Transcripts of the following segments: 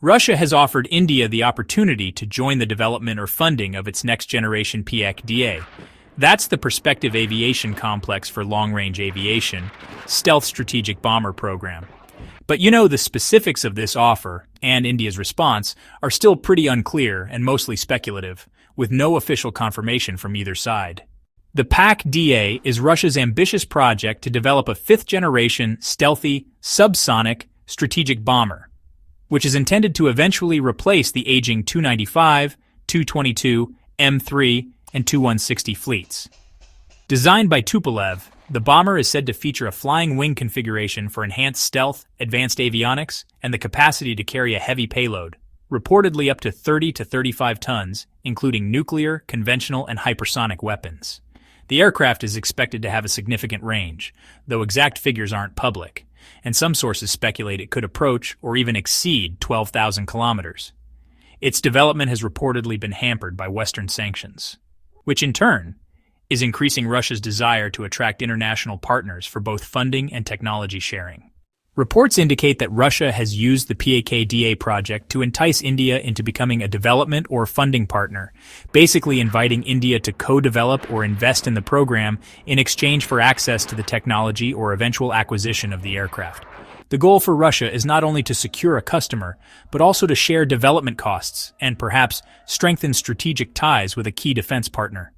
Russia has offered India the opportunity to join the development or funding of its next-generation PAK. That's the Prospective Aviation Complex for Long-Range Aviation, Stealth Strategic Bomber Program. But the specifics of this offer, and India's response, are still pretty unclear and mostly speculative, with no official confirmation from either side. The PAK-DA is Russia's ambitious project to develop a fifth-generation, stealthy, subsonic, strategic bomber, which is intended to eventually replace the aging Tu-95, Tu-22, M3, and Tu-160 fleets. Designed by Tupolev, the bomber is said to feature a flying wing configuration for enhanced stealth, advanced avionics, and the capacity to carry a heavy payload, reportedly up to 30 to 35 tons, including nuclear, conventional, and hypersonic weapons. The aircraft is expected to have a significant range, though exact figures aren't public, and some sources speculate it could approach or even exceed 12,000 kilometers. Its development has reportedly been hampered by Western sanctions, which in turn is increasing Russia's desire to attract international partners for both funding and technology sharing. Reports indicate that Russia has used the PAK-DA project to entice India into becoming a development or funding partner, basically inviting India to co-develop or invest in the program in exchange for access to the technology or eventual acquisition of the aircraft. The goal for Russia is not only to secure a customer, but also to share development costs and perhaps strengthen strategic ties with a key defense partner.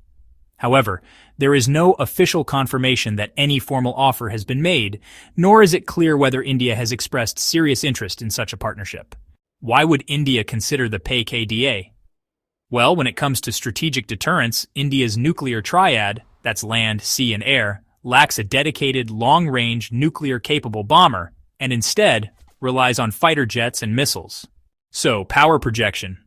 However, there is no official confirmation that any formal offer has been made, nor is it clear whether India has expressed serious interest in such a partnership. Why would India consider the PAK-DA? Well, when it comes to strategic deterrence, India's nuclear triad, that's land, sea, and air, lacks a dedicated, long-range, nuclear-capable bomber, and instead relies on fighter jets and missiles. So, power projection.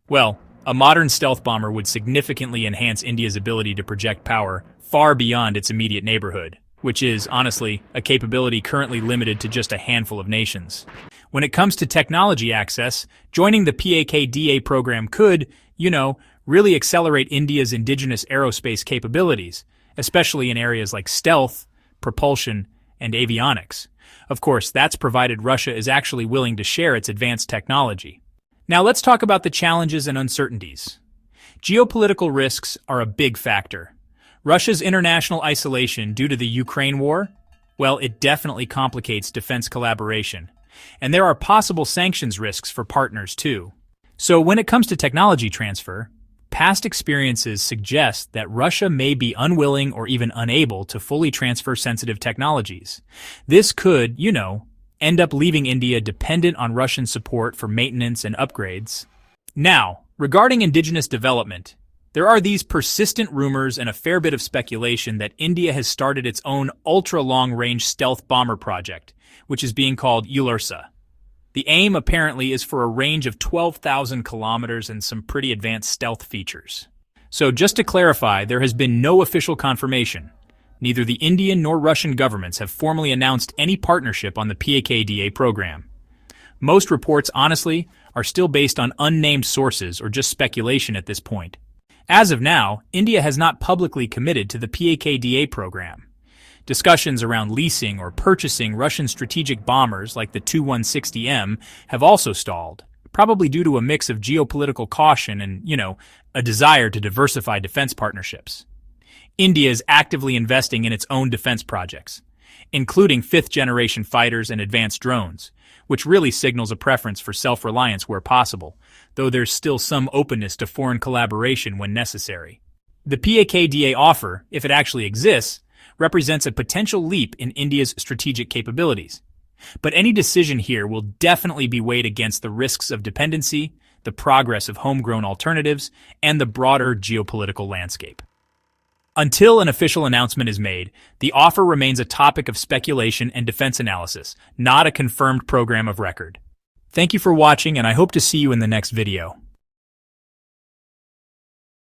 Well, a modern stealth bomber would significantly enhance India's ability to project power far beyond its immediate neighborhood, which is, honestly, a capability currently limited to just a handful of nations. When it comes to technology access, joining the PAK-DA program could, really accelerate India's indigenous aerospace capabilities, especially in areas like stealth, propulsion, and avionics. Of course, that's provided Russia is actually willing to share its advanced technology. Now let's talk about the challenges and uncertainties. Geopolitical risks are a big factor. Russia's international isolation due to the Ukraine war? Well, it definitely complicates defense collaboration. And there are possible sanctions risks for partners too. So when it comes to technology transfer, past experiences suggest that Russia may be unwilling or even unable to fully transfer sensitive technologies. This could, end up leaving India dependent on Russian support for maintenance and upgrades. Now, regarding indigenous development, there are these persistent rumors and a fair bit of speculation that India has started its own ultra-long-range stealth bomber project, which is being called Ulursa. The aim, apparently, is for a range of 12,000 kilometers and some pretty advanced stealth features. So just to clarify, there has been no official confirmation. Neither the Indian nor Russian governments have formally announced any partnership on the PAK-DA program. Most reports, honestly, are still based on unnamed sources or just speculation at this point. As of now, India has not publicly committed to the PAK-DA program. Discussions around leasing or purchasing Russian strategic bombers like the Tu-160M have also stalled, probably due to a mix of geopolitical caution and, a desire to diversify defense partnerships. India is actively investing in its own defense projects, including fifth-generation fighters and advanced drones, which really signals a preference for self-reliance where possible, though there's still some openness to foreign collaboration when necessary. The PAK-DA offer, if it actually exists, represents a potential leap in India's strategic capabilities. But any decision here will definitely be weighed against the risks of dependency, the progress of homegrown alternatives, and the broader geopolitical landscape. Until an official announcement is made, the offer remains a topic of speculation and defense analysis, not a confirmed program of record. Thank you for watching, and I hope to see you in the next video.